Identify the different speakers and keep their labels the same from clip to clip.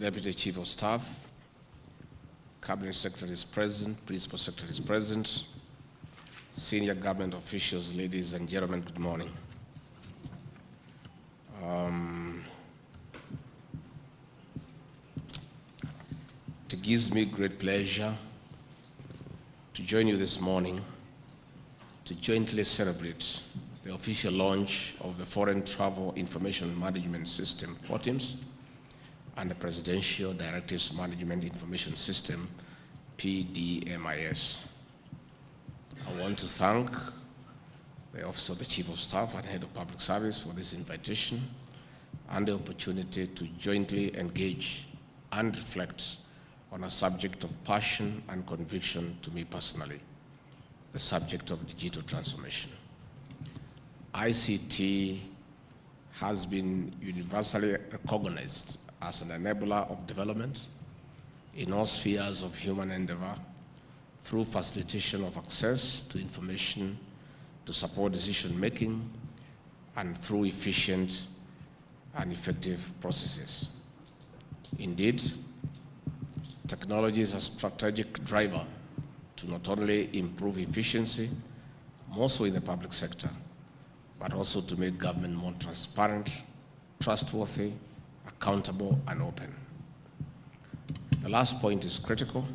Speaker 1: Deputy Chief of Staff, Cabinet Secretary is present, Principal Secretary is present, senior government officials, ladies and gentlemen, good morning. It gives me great pleasure to join you this morning to jointly celebrate the official launch of the Foreign Travel Information Management System, FoTIMS, and the Presidential Directives Management Information System, PDIMS. I want to thank the Office of the Chief of Staff and Head of Public Service for this invitation and the opportunity to jointly engage and reflect on a subject of passion and conviction to me personally, the subject of digital transformation. ICT has been universally recognized as an enabler of development in all spheres of human endeavor through facilitation of access to information to support decision-making and through efficient and effective processes. Indeed, technology is a strategic driver to not only improve efficiency, more so in the public sector, but also to make government more transparent, trustworthy, accountable, and open. The last point is critical,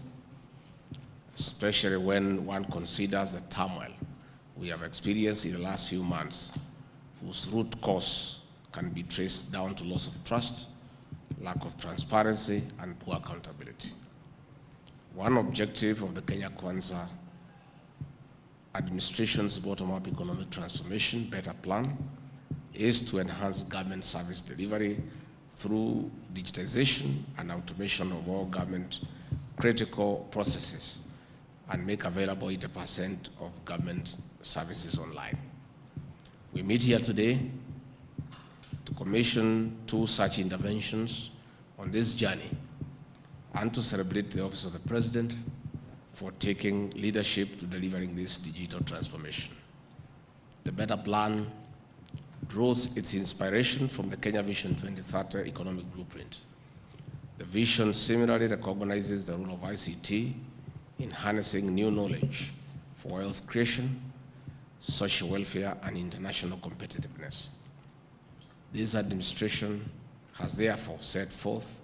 Speaker 1: especially when one considers the turmoil we have experienced in the last few months, whose root cause can be traced down to loss of trust, lack of transparency, and poor accountability. One objective of the Kenya Kwanza administration's bottom-up economic transformation better plan is to enhance government service delivery through digitization and automation of all government critical processes and make available 80% of government services online. We meet here today to commission 2 such interventions on this journey and to celebrate the Office of the President for taking leadership to delivering this digital transformation. The Better Plan draws its inspiration from the Kenya Vision 2030 economic blueprint. The vision similarly recognizes the role of ICT in harnessing new knowledge for wealth creation, social welfare, and international competitiveness. This administration has therefore set forth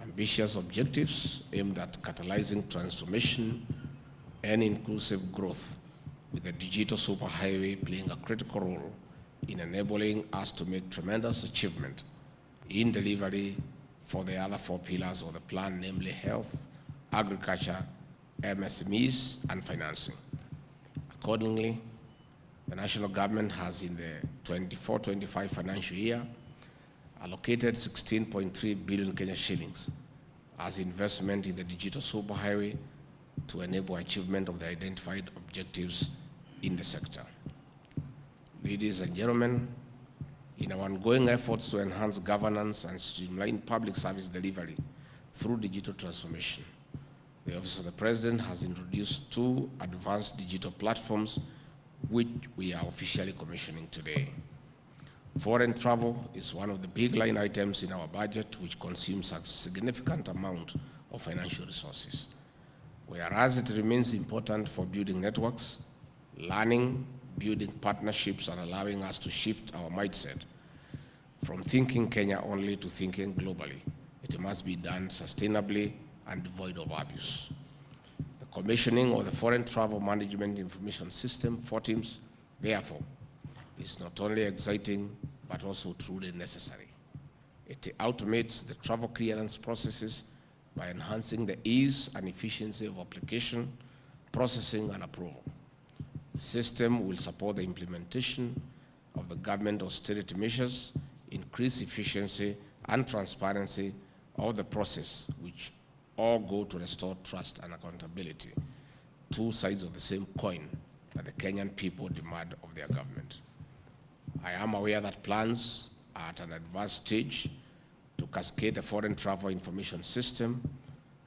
Speaker 1: ambitious objectives aimed at catalyzing transformation and inclusive growth, with the digital superhighway playing a critical role in enabling us to make tremendous achievement in delivery for the other 4 pillars of the plan, namely health, agriculture, MSMEs, and financing. Accordingly, the national government has in the 24-25 financial year allocated 16.3 billion Kenya shillings as investment in the digital superhighway to enable achievement of the identified objectives in the sector. Ladies and gentlemen, in our ongoing efforts to enhance governance and streamline public service delivery through digital transformation, the Office of the President has introduced 2 advanced digital platforms which we are officially commissioning today. Foreign travel is one of the big line items in our budget, which consumes a significant amount of financial resources. Whereas it remains important for building networks, learning, building partnerships, and allowing us to shift our mindset from thinking Kenya only to thinking globally, it must be done sustainably and devoid of abuse. The commissioning of the Foreign Travel Management Information System, FoTIMS, therefore, is not only exciting, but also truly necessary. It automates the travel clearance processes by enhancing the ease and efficiency of application, processing, and approval. The system will support the implementation of the government austerity measures, increase efficiency and transparency of the process, which all go to restore trust and accountability, 2 sides of the same coin that the Kenyan people demand of their government. I am aware that plans are at an advanced stage to cascade the Foreign Travel Information System,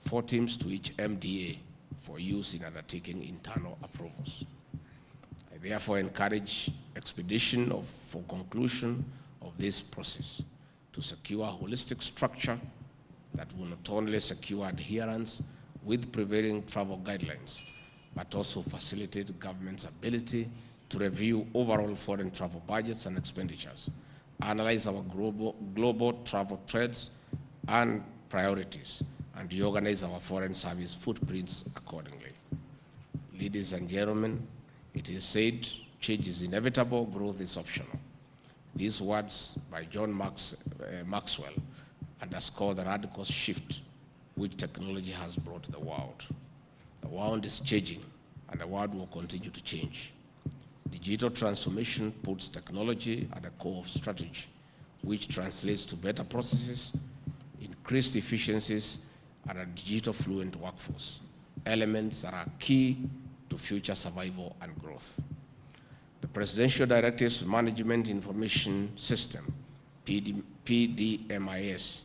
Speaker 1: FoTIMS, to each MDA for use in undertaking internal approvals. I therefore encourage expedition for conclusion of this process to secure holistic structure that will not only secure adherence with prevailing travel guidelines, but also facilitate government's ability to review overall foreign travel budgets and expenditures, analyze our global travel trends and priorities, and reorganize our foreign service footprints accordingly. Ladies and gentlemen, it is said, change is inevitable, growth is optional. These words by John Maxwell underscore the radical shift which technology has brought to the world. The world is changing, and the world will continue to change. Digital transformation puts technology at the core of strategy, which translates to better processes, increased efficiencies, and a digital fluent workforce, elements that are key to future survival and growth. The Presidential Directives Management Information System, PDIMS,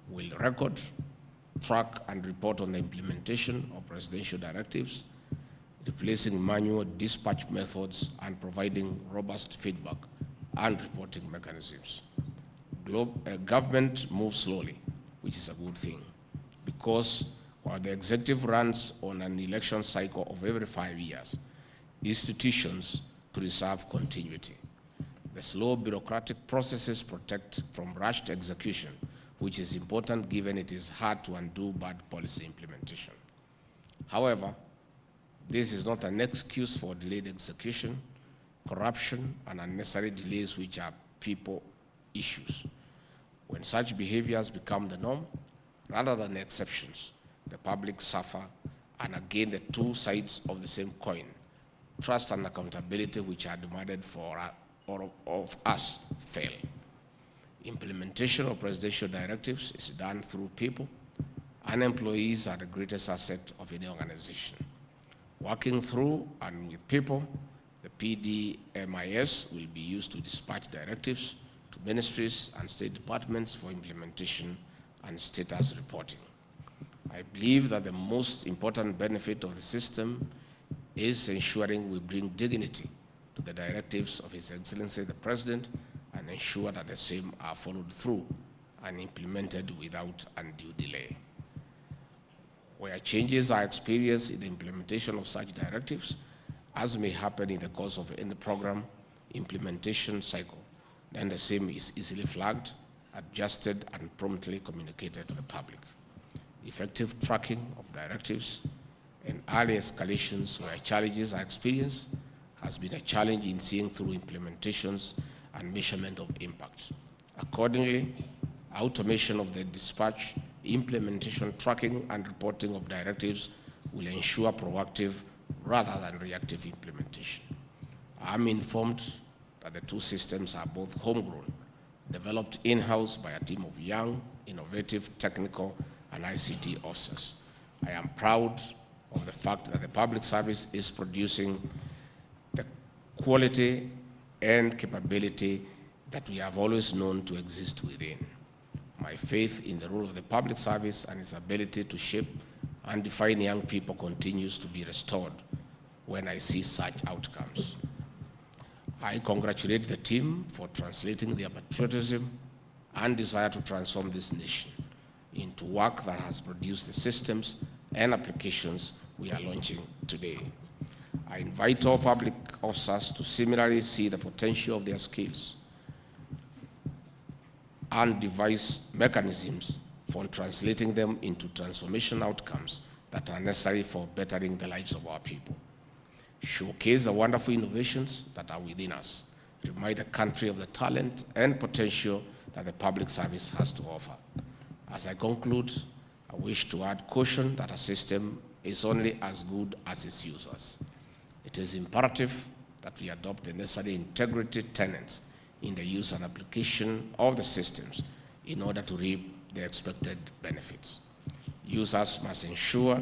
Speaker 1: will record, track, and report on the implementation of presidential directives, replacing manual dispatch methods and providing robust feedback and reporting mechanisms. Government moves slowly, which is a good thing, because while the executive runs on an election cycle of every 5 years, institutions preserve continuity. The slow bureaucratic processes protect from rushed execution, which is important given it is hard to undo bad policy implementation. However, this is not an excuse for delayed execution, corruption, and unnecessary delays, which are people issues. When such behaviors become the norm, rather than the exceptions, the public suffer, and again, the two sides of the same coin, trust and accountability, which are demanded of us, fail. Implementation of presidential directives is done through people, and employees are the greatest asset of any organization. Working through and with people, the PDIMS will be used to dispatch directives to ministries and state departments for implementation and status reporting. I believe that the most important benefit of the system is ensuring we bring dignity to the directives of His Excellency the President and ensure that the same are followed through and implemented without undue delay. Where changes are experienced in the implementation of such directives, as may happen in the course of any program implementation cycle, then the same is easily flagged, adjusted, and promptly communicated to the public. Effective tracking of directives and early escalations where challenges are experienced has been a challenge in seeing through implementations and measurement of impact. Accordingly, automation of the dispatch, implementation, tracking, and reporting of directives will ensure proactive rather than reactive implementation. I'm informed that the two systems are both homegrown, developed in-house by a team of young, innovative, technical, and ICT officers. I am proud of the fact that the public service is producing the quality and capability that we have always known to exist within. My faith in the role of the public service and its ability to shape and define young people continues to be restored when I see such outcomes. I congratulate the team for translating their patriotism and desire to transform this nation into work that has produced the systems and applications we are launching today. I invite all public officers to similarly see the potential of their skills and devise mechanisms for translating them into transformation outcomes that are necessary for bettering the lives of our people. Showcase the wonderful innovations that are within us. Remind the country of the talent and potential that the public service has to offer. As I conclude, I wish to add caution that a system is only as good as its users. It is imperative that we adopt the necessary integrity tenets in the use and application of the systems in order to reap the expected benefits. Users must ensure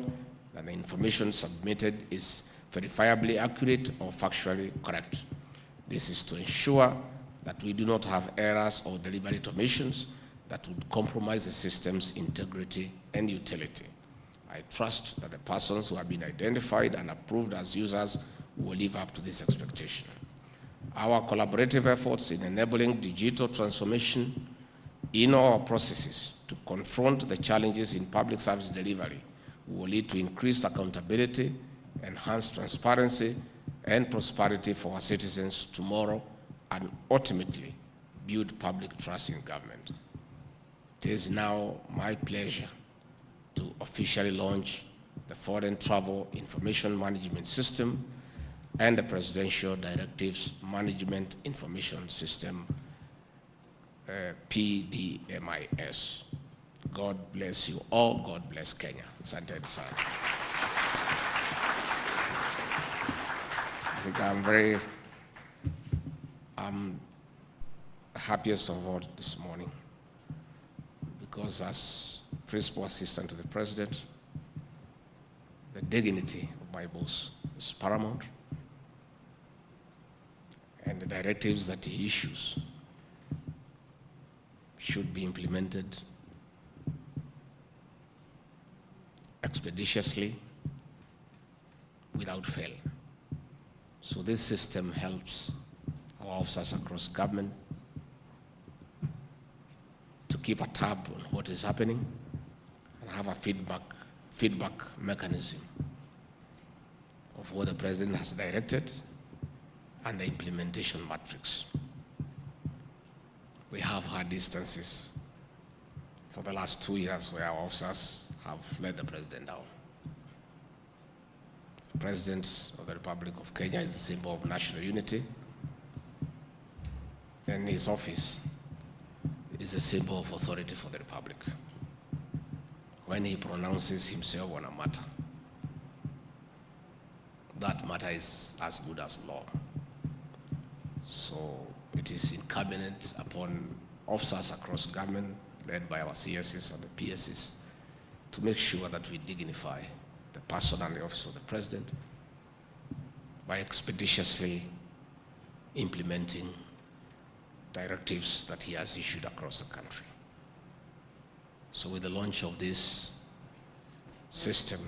Speaker 1: that the information submitted is verifiably accurate or factually correct. This is to ensure that we do not have errors or deliberate omissions that would compromise the system's integrity and utility. I trust that the persons who have been identified and approved as users will live up to this expectation. Our collaborative efforts in enabling digital transformation in our processes to confront the challenges in public service delivery will lead to increased accountability, enhanced transparency, and prosperity for our citizens tomorrow, and ultimately build public trust in government. It is now my pleasure to officially launch the Foreign Travel Information Management System and the Presidential Directives Management Information System, PDIMS. God bless you all. God bless Kenya. Asante sana. I think I'm the happiest of all this morning because as Principal Assistant to the President, the dignity of my boss is paramount, and the directives that he issues should be implemented expeditiously without fail. So this system helps our officers across government to keep a tab on what is happening and have a feedback mechanism of what the President has directed and the implementation matrix. We have had instances for the last 2 years where our officers have let the President down. The President of the Republic of Kenya is a symbol of national unity, and his office is a symbol of authority for the Republic. When he pronounces himself on a matter, that matter is as good as law. So it is incumbent upon officers across government, led by our CSs and the PSs, to make sure that we dignify the person and the office of the President by expeditiously implementing directives that he has issued across the country. So with the launch of this system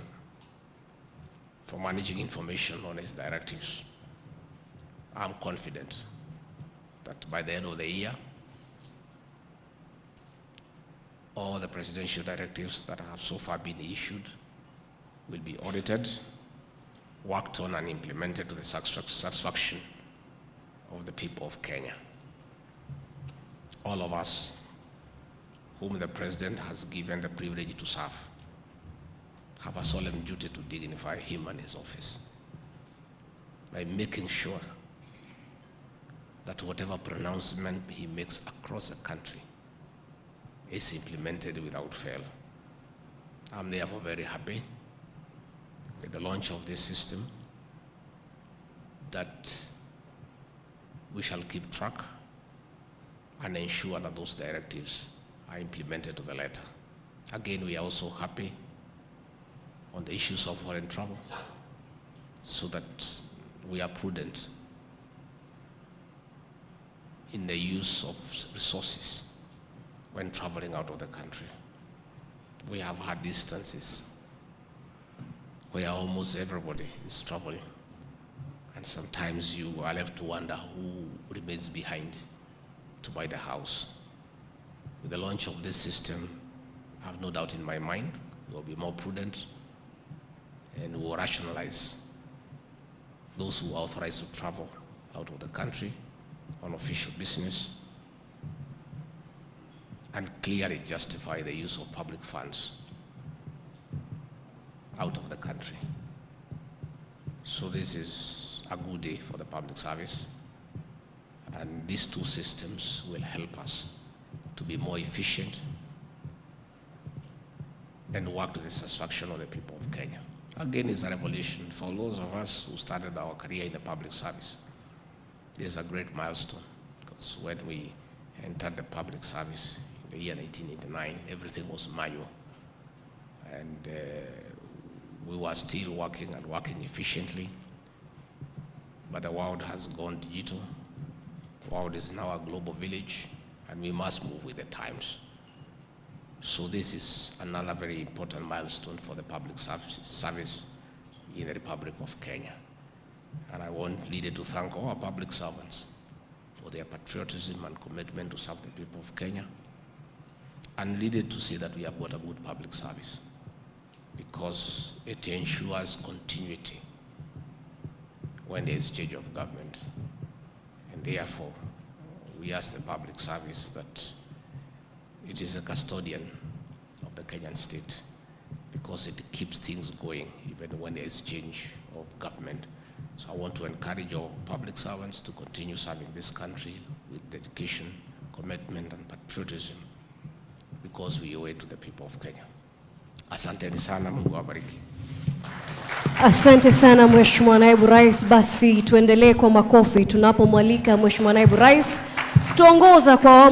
Speaker 1: for managing information on his directives, I'm confident that by the end of the year, all the presidential directives that have so far been issued will be audited, worked on, and implemented to the satisfaction of the people of Kenya. All of us whom the President has given the privilege to serve have a solemn duty to dignify him and his office by making sure that whatever pronouncement he makes across the country is implemented without fail. I'm therefore very happy with the launch of this system, that we shall keep track and ensure that those directives are implemented to the letter. Again, we are also happy on the issues of foreign travel, so that we are prudent in the use of resources when traveling out of the country. We have had instances where almost everybody is traveling, and sometimes you are left to wonder who remains behind to buy the house. With the launch of this system, I have no doubt in my mind, we will be more prudent and we will rationalize those who are authorized to travel out of the country on official business and clearly justify the use of public funds out of the country. So this is a good day for the public service, and these two systems will help us to be more efficient and work to the satisfaction of the people of Kenya. Again, it's a revolution for those of us who started our career in the public service. This is a great milestone, because when we entered the public service in the year 1989, everything was manual, and we were still working efficiently, but the world has gone digital. The world is now a global village, and we must move with the times. So this is another very important milestone for the public service in the Republic of Kenya. And I want leader to thank all our public servants for their patriotism and commitment to serve the people of Kenya. and needed to say that we have got a good public service because it ensures continuity when there is change of government. And therefore, we ask the public service that it is a custodian of the Kenyan state because it keeps things going even when there is change of government. So I want to encourage all public servants to continue serving this country with dedication, commitment, and patriotism because we owe it to the people of Kenya. Asante sana, Mungu awabariki.
Speaker 2: Asante sana Mheshimiwa Naibu Rais. Basi tuendelee kwa makofi tunapomwalika Mheshimiwa Naibu Rais tuongoza kwa